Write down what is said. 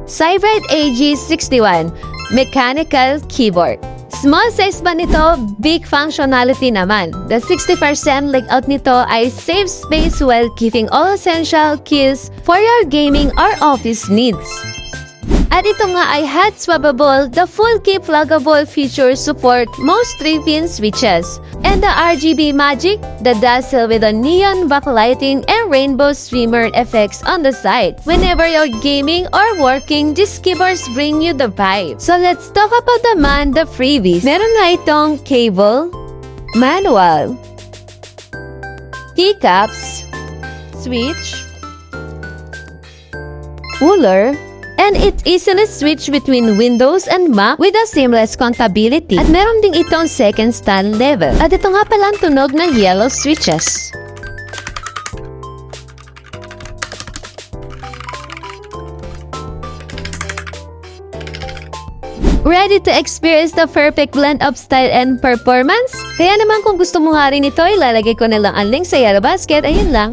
ZIFRIEND AG61 Mechanical Keyboard. Small size ba nito? Big functionality naman. The 60% layout nito ay save space while keeping all essential keys for your gaming or office needs. At ito nga ay hot swappable, the full key pluggable features support most 3-pin switches. And the RGB magic, the dazzle with the neon backlighting and rainbow streamer effects on the side. Whenever you're gaming or working, these keyboards bring you the vibe. So let's talk about naman the freebies. Meron nga itong cable, manual, keycaps, switch, cooler, and it easily switch between Windows and Mac with a seamless compatibility. At meron ding itong second stand level. At ito nga pala ang tunog ng yellow switches. Ready to experience the perfect blend of style and performance? Kaya naman kung gusto mo nga rin ito, ilalagay ko na lang ang link sa yellow basket. Ayun lang.